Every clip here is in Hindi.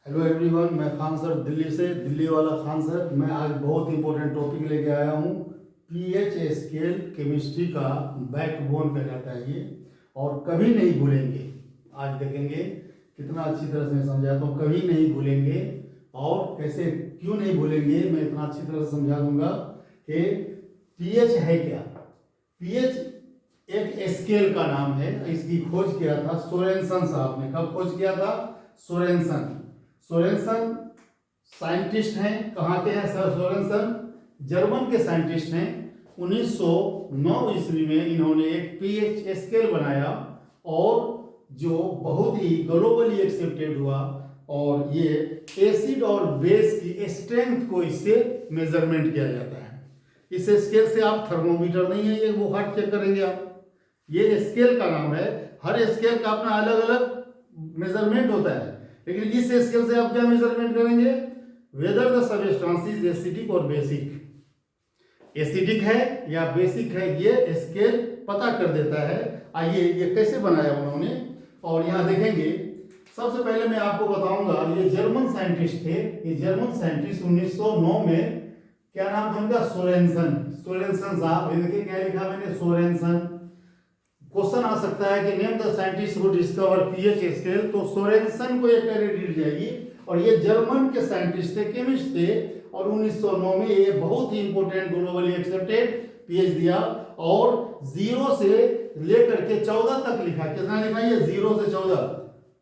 हेलो एवरीवन, मैं खान सर दिल्ली से, दिल्ली वाला खान सर। मैं आज बहुत इंपॉर्टेंट टॉपिक लेके आया हूँ। पीएच स्केल केमिस्ट्री का बैकबोन कहलाता है ये, और कभी नहीं भूलेंगे। आज देखेंगे कितना अच्छी तरह से मैं समझाता हूँ, कभी नहीं भूलेंगे। और कैसे क्यों नहीं भूलेंगे मैं इतना अच्छी तरह से समझा दूंगा कि पीएच है क्या। पीएच एक स्केल का नाम है। इसकी खोज किया था सोरेनसन साहब ने। कब खोज किया था? सोरेनसन साइंटिस्ट हैं। कहाँ के हैं सर सोरेनसन? जर्मन के साइंटिस्ट हैं। 1909 ईस्वी में इन्होंने एक पीएच स्केल बनाया, और जो बहुत ही ग्लोबली एक्सेप्टेड हुआ। और ये एसिड और बेस की स्ट्रेंथ को इससे मेजरमेंट किया जाता है। इस स्केल से आप थर्मोमीटर नहीं है ये, वो हार्ट चेक करेंगे आप। ये स्केल का नाम है। हर स्केल का अपना अलग अलग मेजरमेंट होता है, लेकिन इस स्केल से आप क्या मेजरमेंट करेंगे? Whether the substance is acidic और बेसिक। एसिडिक है या बेसिक है, ये स्केल पता कर देता है। आइए ये कैसे बनाया उन्होंने, और यहाँ देखेंगे। सबसे पहले मैं आपको बताऊंगा, ये जर्मन साइंटिस्ट थे। ये जर्मन साइंटिस्ट 1909 में, क्या नाम था उनका? सोरेनसन साहब। ये देखिए क्या लिखा मैंने, सोरेनसन। क्वेश्चन आ सकता है कि name the scientist who discover pH scale, तो सोरेनसन को एक क्रेडिट जाएगी। और ये जर्मन के साइंटिस्ट थे, केमिस्ट थे, और 1909 में ये बहुत ही इंपॉर्टेंट ग्लोबली एक्सेप्टेड पीएच दिया। और 0 से लेकर के 14 तक लिखा। कितना लिखा? ये 0 से 14,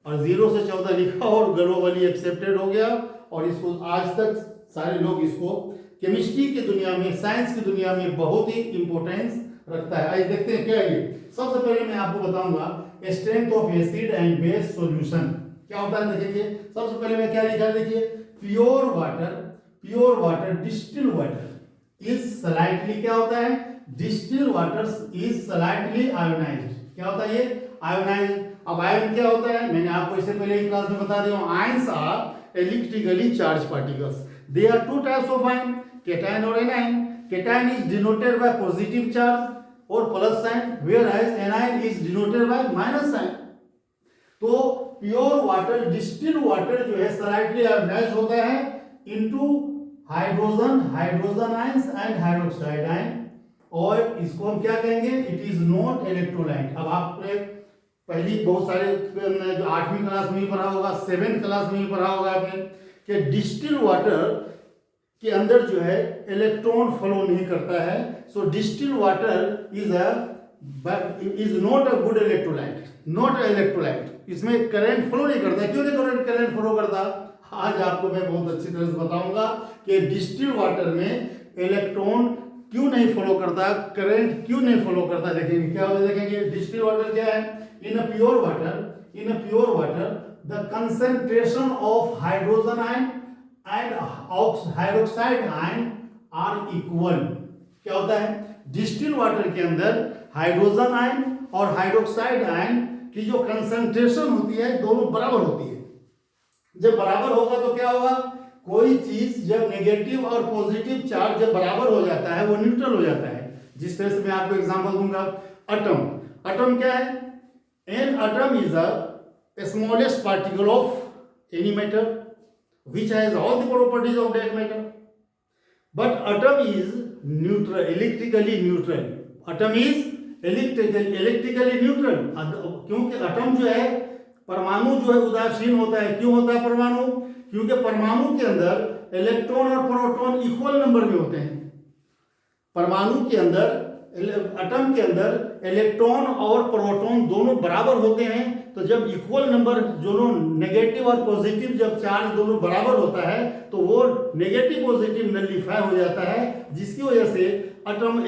और 0 से 14 लिखा और ग्लोबली एक्सेप्टेड हो गया। और इसको आज तक सारे लोग इसको केमिस्ट्री की दुनिया में, साइंस की दुनिया में बहुत ही इंपॉर्टेंस रखता है। आइए देखते हैं क्या है ये। सबसे पहले मैं आपको बताऊंगा strength of acid and base solution क्या होता है। देखिए सबसे पहले मैं क्या लिखा है, देखिए pure water distil water is slightly, क्या होता है? Distil water is slightly ionised. क्या होता है ये? आयोनाइज्ड। अब आयन क्या होता है? मैंने आपको इससे पहले ही क्लास में बता दिया हूं। Ions are electrically charge particles. They are two types of ion, cation और anion. Cation is denoted by positive charge और plus sign, whereas anion is denoted by minus sign. तो प्योर वाटर, डिस्टिल वाटर जो है स्लाइटली आयोनाइज्ड होता है into hydrogen ions and hydroxide ion, और इसको हम क्या कहेंगे? It is not electrolyte. अब आपने पहली बहुत सारे जो 8वीं क्लास में ही पढ़ा होगा, 7th क्लास में ही पढ़ा होगा आपने, कि डिस्टिल वाटर के अंदर जो है इलेक्ट्रॉन फ्लो नहीं करता है। So distil water is not a good electrolyte, not a electrolyte. इसमें करंट फ्लो नहीं करता। क्यों नहीं करंट फ्लो करता? आज आपको मैं बहुत अच्छी तरह से बताऊंगा कि डिस्टिल वाटर में इलेक्ट्रॉन क्यों नहीं फ्लो करता, करंट क्यों नहीं फ्लो करता। देखेंगे क्या होता है, देखेंगे डिस्टिल वाटर क्या है। In a pure water the concentration of hydrogen ion and hydroxide ion are equal. क्या होता है? डिस्टिल वाटर के अंदर हाइड्रोजन आयन और हाइड्रोक्साइड आयन की जो कंसंट्रेशन होती है दोनों बराबर होती है। जब बराबर होगा तो क्या होगा? कोई चीज जब नेगेटिव और पॉजिटिव चार्ज जब बराबर हो जाता है वो न्यूट्रल हो जाता है। जिस तरह से मैं आपको एग्जांपल दूंगा, एटम क्या है? An atom is a smallest particle of any matter which has all the properties of that matter, but atom is neutral, electrically neutral. Atom is electrically neutral, क्योंकि atom जो है, परमाणु जो है उदासीन होता है। क्यों होता है परमाणु? क्योंकि परमाणु के अंदर इलेक्ट्रॉन और प्रोटॉन इक्वल नंबर में होते हैं। परमाणु के अंदर, एटम के अंदर इलेक्ट्रॉन और प्रोटॉन दोनों बराबर होते हैं। तो जब इक्वल नंबर दोनों नेगेटिव और पॉजिटिव जब चार्ज दोनों बराबर होता है तो वो नेगेटिव पॉजिटिव नलिफाई हो जाता है, जिसकी वजह से एटम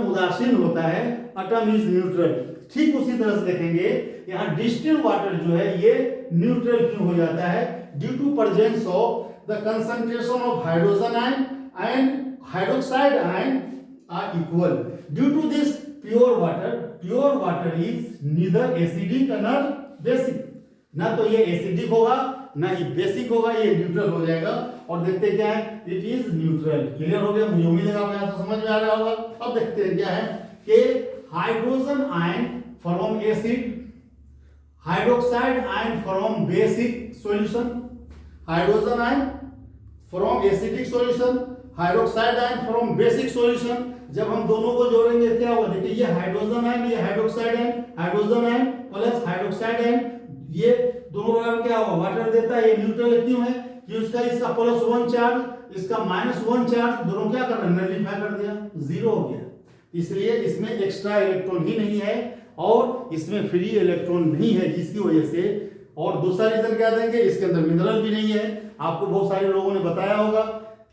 उदासीन होता है। Atom is neutral. ठीक उसी तरह से देखेंगे यहाँ डिस्टिल वाटर जो है ये न्यूट्रल क्यों हो जाता है? Due to presence of the concentration of hydrogen ion and hydroxide ion are equal. Due to this, pure water is neither acidic nor basic. ना तो ये एसिडिक होगा ना ही बेसिक होगा, ये न्यूट्रल हो जाएगा। और देखते क्या है, इट इज न्यूट्रल। क्लियर हो गया? मुझे उम्मीद है आपको यहाँ से समझ में आ रहा होगा। अब देखते हैं क्या है कि hydrogen ion from acid, hydroxide ion from basic solution, hydrogen ion from acidic solution, hydroxide ion from basic solution. जब हम दोनों को जोड़ेंगे क्या होगा, देखिए ये हाइड्रोजन आयन, ये hydroxide ion, hydrogen ion plus hydroxide ion, ये दोनों बराबर क्या होगा, वाटर देता है। ये न्यूट्रल क्यों है कि उसका इसका +1 चार्ज, इसका -1 चार्ज, दोनों क्या कर रहे हैं, नलिफाई कर दिया, जीरो हो गया। इसलिए इसमें एक्स्ट्रा इलेक्ट्रॉन ही नहीं है और इसमें फ्री इलेक्ट्रॉन नहीं है, जिसकी वजह से, और दूसरा रीजन क्या देंगे, इसके अंदर मिनरल भी नहीं है। आपको बहुत सारे लोगों ने बताया होगा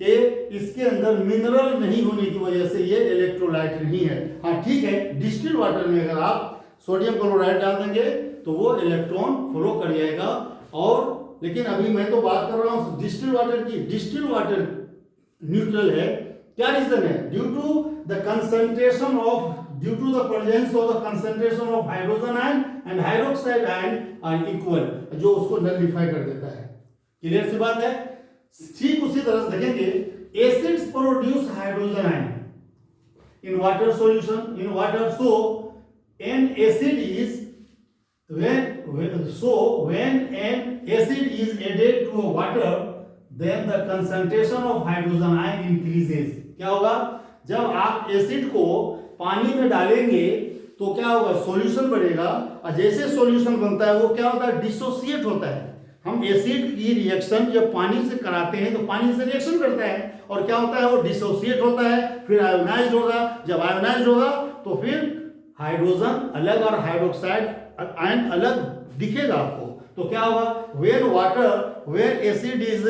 कि इसके अंदर मिनरल नहीं होने की वजह से ये इलेक्ट्रोलाइट नहीं है। हाँ ठीक है, डिस्टिल वाटर में अगर आप सोडियम क्लोराइड डाल देंगे तो वो इलेक्ट्रॉन फ्लो कर जाएगा। और लेकिन अभी मैं तो बात कर रहा हूं डिस्टिल वाटर की। डिस्टिल वाटर न्यूट्रल है, क्या रीजन है, due to the concentration of, due to the presence of the concentration of hydrogen ion and hydroxide ion are equal, जो उसको नलिफाई कर देता है। क्लियर सी बात है। ठीक उसी तरह से देखेंगे, acids produce hydrogen ion in water solution, in water. So an acid is when an acid is added to a water, then the concentration of hydrogen ion increases. क्या होगा, जब आप एसिड को पानी में डालेंगे तो क्या होगा, सॉल्यूशन बढ़ेगा, और जैसे सॉल्यूशन बनता है वो क्या होता है, डिसोसिएट होता है। हम एसिड की रिएक्शन जब पानी से कराते हैं तो पानी से रिएक्शन करता है और क्या होता है, वो डिसोसिएट होता है, फिर आयोनाइज्ड होगा। जब आयोनाइज्ड होगा तो फिर हाइड्रोजन अलग और हाइड्रोक्साइड आयन अलग दिखेगा आपको। तो क्या होगा, when acid is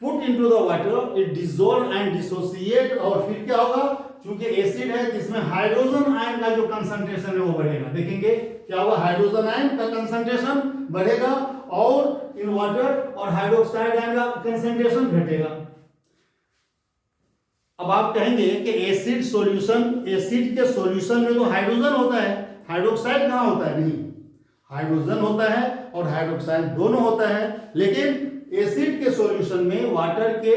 put into the water it dissolve and dissociate, और फिर क्या होगा, क्योंकि एसिड है जिसमें हाइड्रोजन आयन का जो कंसंट्रेशन है वो बढ़ेगा। देखेंगे क्या होगा, हाइड्रोजन आयन का कंसंट्रेशन बढ़ेगा और इन वाटर और हाइड्रोक्साइड आयन का कंसंट्रेशन घटेगा। अब आप कहेंगे कि एसिड सॉल्यूशन, एसिड के सॉल्यूशन में तो हाइड्रोजन होता है, हाइड्रोक्साइड कहां होता है, नहीं, हाइड्रोजन होता है और हाइड्रोक्साइड दोनों होता है। लेकिन एसिड के सॉल्यूशन में, वाटर के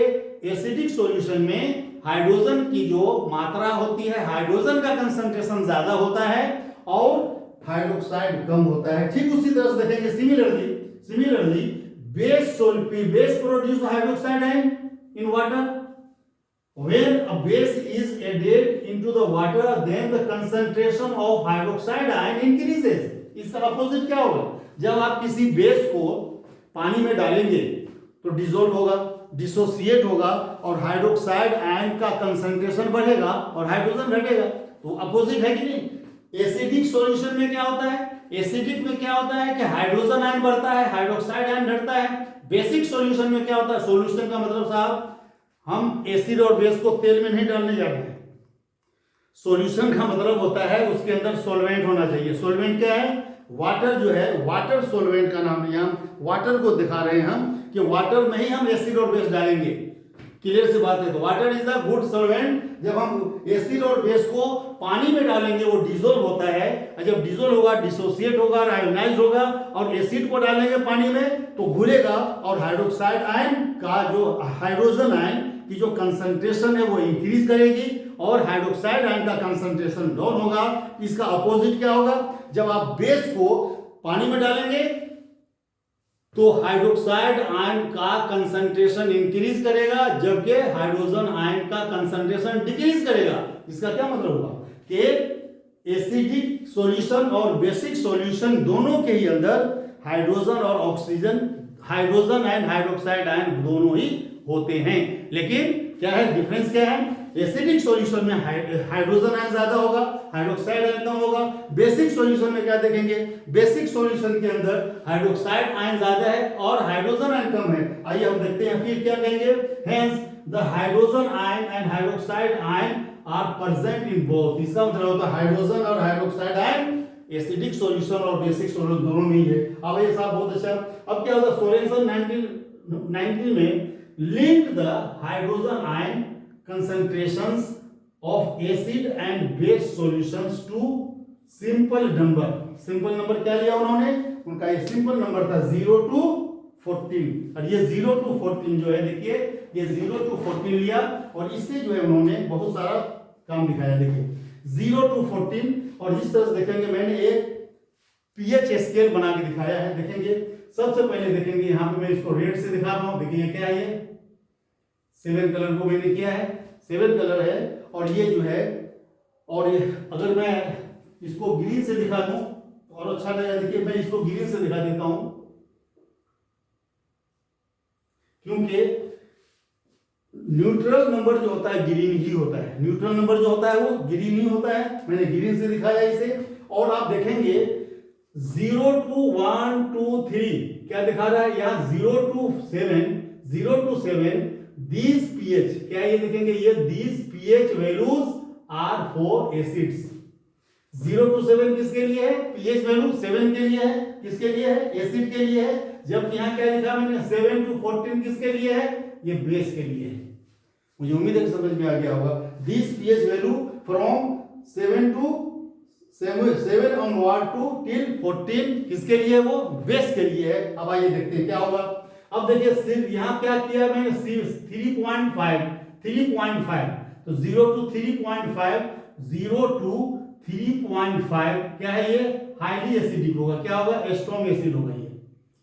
एसिडिक सॉल्यूशन में हाइड्रोजन की जो मात्रा होती है, हाइड्रोजन का कंसंट्रेशन ज्यादा होता है और हाइड्रोक्साइड कम होता है। ठीक उसी तरह से देखेंगे, similarly base produce hydroxide ion in water. When a base is added into the water, then the concentration of hydroxide ion increases. इसका अपोजिट क्या होगा, जब आप किसी बेस को पानी में डालेंगे तो डिसॉल्व होगा, डिसोसिएट होगा और हाइड्रोक्साइड आयन का कंसंट्रेशन बढ़ेगा और हाइड्रोजन घटेगा। तो अपोजिट है कि नहीं। एसिडिक सॉल्यूशन में क्या होता है, एसिडिक में क्या होता है कि हाइड्रोजन आयन बढ़ता है, हाइड्रोक्साइड आयन घटता है। बेसिक सॉल्यूशन में क्या होता है, सॉल्यूशन का मतलब साहब हम एसिड और बेस को तेल में नहीं डालने जा रहे हैं। सॉल्यूशन का मतलब होता है उसके अंदर सॉल्वेंट होना चाहिए। सॉल्वेंट क्या है, वाटर जो है, वाटर सॉल्वेंट का नाम है। हम वाटर को दिखा रहे हैं हम कि वाटर में ही हम एसिड और बेस डालेंगे। क्लियर सी बात है। तो water is a good solvent. जब हम एसिड और बेस को पानी में डालेंगे वो डिसॉल्व होता है, और जब डिसॉल्व होगा डिसोसिएट होगा, आयोनाइज होगा, और एसिड को डालेंगे पानी में तो घुलेगा और हाइड्रोक्साइड आयन का जो, हाइड्रोजन आयन की जो कंसंट्रेशन है वो इंक्रीज करेगी और हाइड्रोक्साइड आयन का कंसंट्रेशन डाउन होगा। इसका अपोजिट क्या होगा, जब आप बेस को पानी में डालेंगे तो हाइड्रोक्साइड आयन का कंसंट्रेशन इंक्रीज करेगा जबकि हाइड्रोजन आयन का कंसंट्रेशन डिक्रीज करेगा। इसका क्या मतलब हुआ कि एसिडिक सॉल्यूशन और बेसिक सॉल्यूशन दोनों के ही अंदर हाइड्रोजन और oxygen, hydrogen and hydroxide ion दोनों ही होते हैं। लेकिन क्या है डिफरेंस, क्या है, एसिडिक सॉल्यूशन में हाइड्रोजन आयन ज्यादा होगा, हाइड्रोक्साइड आयन कम होगा। बेसिक सॉल्यूशन में क्या देखेंगे, बेसिक सॉल्यूशन के अंदर हाइड्रोक्साइड आयन ज्यादा है और हाइड्रोजन आयन कम है। आइए हम देखते हैं फिर क्या कहेंगे। Hence the hydrogen ion and hydroxide ion are present in both. इसका मतलब होता है हाइड्रोजन और हाइड्रोक्साइड आयन एसिडिक सॉल्यूशन और बेसिक सॉल्यूशन दोनों में ही है। अब ये साहब बहुत अच्छा। अब क्या होता है, सोरेनसन 1990 में linked the hydrogen ion concentrations of acid and base solutions to simple number। simple number क्या लिया उन्होंने, उनका ये simple number था 0 to 14। और ये 0 to 14 जो है, देखिए ये 0 to 14 लिया और इससे जो है उन्होंने बहुत सारा काम दिखाया। देखिए 0 to 14, और जिस तरह से देखेंगे मैंने एक पीएच स्केल बना के दिखाया है। देखेंगे सबसे पहले देखेंगे यहाँ पे मैं इसको रेड से दिखा रहा हूँ। देखिए क्या है, ये 7 कलर को मैंने किया है, 7 कलर है। और ये जो है, और ये अगर मैं इसको ग्रीन से दिखा दूं तो और अच्छा लगेगा। देखिए मैं इसको ग्रीन से दिखा देता हूं, क्योंकि न्यूट्रल नंबर जो होता है ग्रीन ही होता है। न्यूट्रल नंबर जो होता है वो ग्रीन ही होता है। मैंने ग्रीन से दिखाया इसे। और आप देखेंगे 0 to 1 2 3 क्या दिखा रहा है यहाँ, 0 to 7 these pH क्या ये देखेंगे, ये these pH values are for acids। 0 to 7 किसके लिए है, pH वैल्यू 7 के लिए है, किसके लिए है, एसिड के लिए है। जबकि यहाँ क्या लिखा मैंने 7 to 14 किसके लिए है, ये बेस के लिए है। मुझे उम्मीद है कि समझ में आ गया होगा। This pH value from 7 onward to till 14 किसके लिए, वो बेस के लिए है। अब आइए देखते हैं क्या होगा। अब देखिए सिर्फ यहाँ क्या किया मैंने, 3.5 तो 0 to 3.5 0 to 3.5 क्या है, ये हाईली एसिडिक होगा। क्या होगा, स्ट्रॉन्ग एसिड होगा,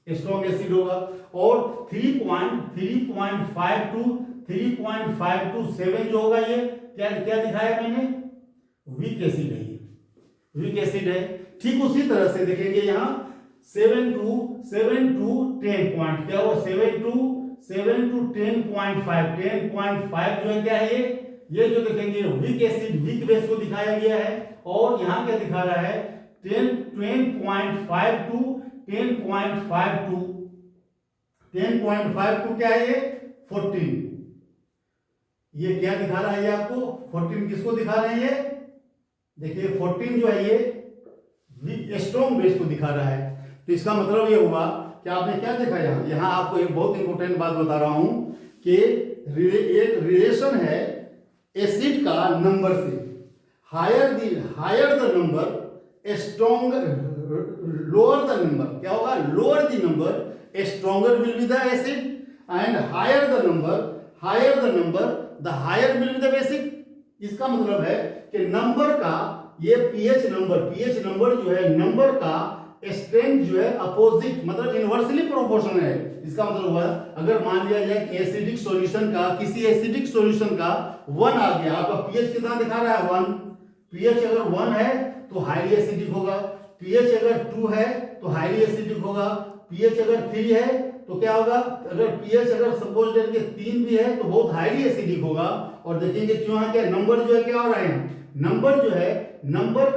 ये स्ट्रॉन्ग एसिड होगा। और 3.5 to 3.5 to 7 जो होगा, ये क्या क्या दिखाया मैंने, वीक एसिड है, ये वीक एसिड है। ठीक उसी तरह से देखेंगे यहाँ 7 to 10 पॉइंट क्या होगा, 7 to 10.5 जो है क्या है, ये जो देखेंगे वीक एसिड वीक बेस को दिखाया गया है। और यहाँ क्या दिखा रहा है, 10.5 to 10.5 टू क्या है, ये 14। ये क्या दिखा रहा है, ये आपको 14 किसको दिखा रहे हैं, ये देखिए 14 जो है ये स्ट्रॉन्ग बेस को दिखा रहा है। तो इसका मतलब ये हुआ कि आपने क्या देखा यहाँ आपको एक बहुत इंपॉर्टेंट बात बता रहा हूं कि एक रिलेशन है एसिड का नंबर से। Higher the number strong, lower the number क्या होगा, lower the number stronger will be the acid, and higher the number the higher will be the basic. इसका मतलब है कि नंबर का ये पीएच नंबर जो है, नंबर का स्ट्रेंथ जो है अपोजिट मतलब इनवर्सली प्रोपोर्शनल है। इसका मतलब हुआ अगर मान लिया जाए कि एसिडिक सॉल्यूशन का, किसी एसिडिक सॉल्यूशन का 1 आ गया, आपका पीएच कितना दिखा रहा है 1। पीएच अगर 1 है तो हाईली एसिडिक होगा, पीएच अगर 2 है तो हाईली एसिडिक होगा, पीएच अगर 3 है तो क्या होगा, अगर पीएच अगर सपोज करके 3 भी है तो बहुत हाईली एसिडिक होगा। और देखेंगे क्यों है, क्या नंबर जो है क्या हो रहा है, नंबर जो है, नंबर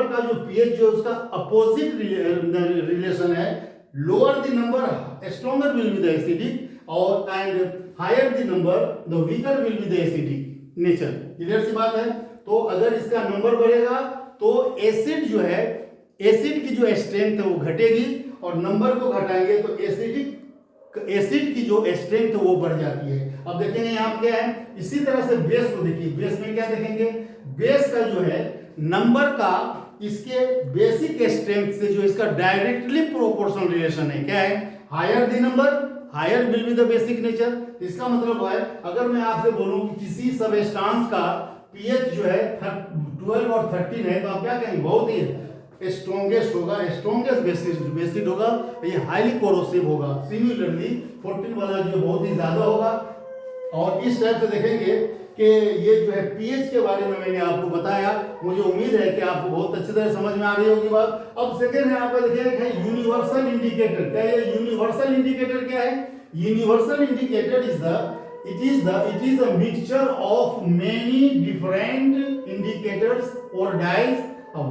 का जो पीएच जो उसका अपोजिट रिलेशन है, lower the number stronger will be the acidic और and higher the number the weaker will be the acidic nature. Clear सी बात है। तो अगर इसका नंबर बढ़ेगा तो एसिड जो है, एसिड की जो स्ट्रेंथ है वो घटेगी, और नंबर को घटाएंगे तो एसिड की जो स्ट्रेंथ है वो बढ़ जाती है। अब देखेंगे यहाँ क्या है, इसी तरह से बेस को देखिए, बेस में क्या देखेंगे, बेस का जो है नंबर का इसके बेसिक स्ट्रेंथ से जो इसका डायरेक्टली प्रोपोर्शनल रिलेशन है। क्या है, higher the number higher will be the basic nature. इसका मतलब है अगर मैं आपसे बोलूं कि किसी सबस्टांस का पीएच जो है 12 और 13 है तो आप क्या कहेंगे, बहुत ही स्ट्रॉन्गेस्ट होगा, स्ट्रॉन्गेस्ट बेसिड होगा, ये हाईली कोरोसिव होगा। सिमिलरली 14 वाला जो बहुत ही ज्यादा होगा। और इस टाइप से देखेंगे कि ये जो है पीएच के बारे में मैंने आपको बताया। मुझे उम्मीद है कि आपको बहुत अच्छी तरह समझ में आ रही होगी बात। अब सेकेंड है आपका देखिए यूनिवर्सल इंडिकेटर। क्या है यूनिवर्सल इंडिकेटर, क्या है, universal indicator it is a mixture of many different indicators or dyes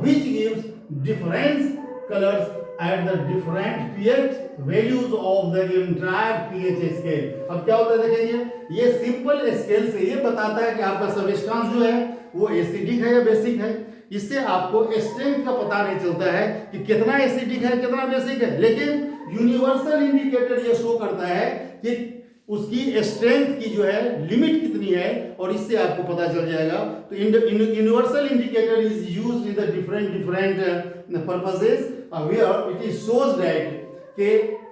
which gives different colors at the different pH values of the entire pH scale। अब क्या होता है देखेंगे, ये सिंपल स्केल से ये बताता है कि आपका सबस्टांस जो है वो एसिडिक है या बेसिक है। इससे आपको स्ट्रेंथ का पता नहीं चलता है कि कितना एसिडिक है कितना बेसिक है, लेकिन यूनिवर्सल इंडिकेटर ये शो करता है कि उसकी स्ट्रेंथ की जो है लिमिट कितनी है, और इससे आपको पता चल जाएगा। तो universal indicator is used in the different purposes where it is shows that कि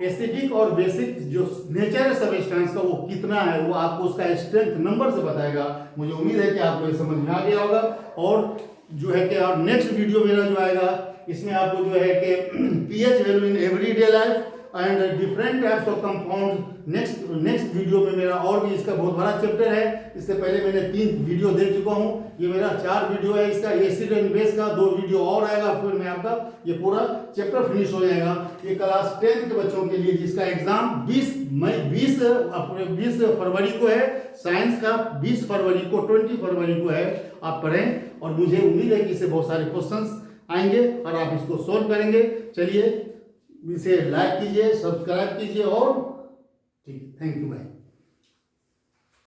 एसिडिक और बेसिक जो नेचर है सबस्टेंस का वो कितना है, वो आपको उसका स्ट्रेंथ नंबर से बताएगा। मुझे उम्मीद है कि आपको ये समझ में आ गया होगा। और जो है कि नेक्स्ट वीडियो मेरा जो आएगा इसमें आपको जो है कि pH value in everyday life and different types of compound next video में मेरा और भी इसका बहुत बड़ा चैप्टर है। इससे पहले मैंने 3 वीडियो दे चुका हूँ, ये मेरा 4 वीडियो है इसका। एसिड एंड बेस का 2 वीडियो और आएगा, फिर मैं आपका ये पूरा चैप्टर फिनिश हो जाएगा। ये क्लास 10 के बच्चों के लिए जिसका एग्जाम 20 फरवरी को है, साइंस का 20 फरवरी को 20 फरवरी को है। आप पढ़ें और मुझे उम्मीद है कि इससे बहुत सारे क्वेश्चंस आएंगे और आप इसको सोल्व करेंगे। चलिए इसे लाइक कीजिए, सब्सक्राइब कीजिए और ठीक, थैंक यू भाई।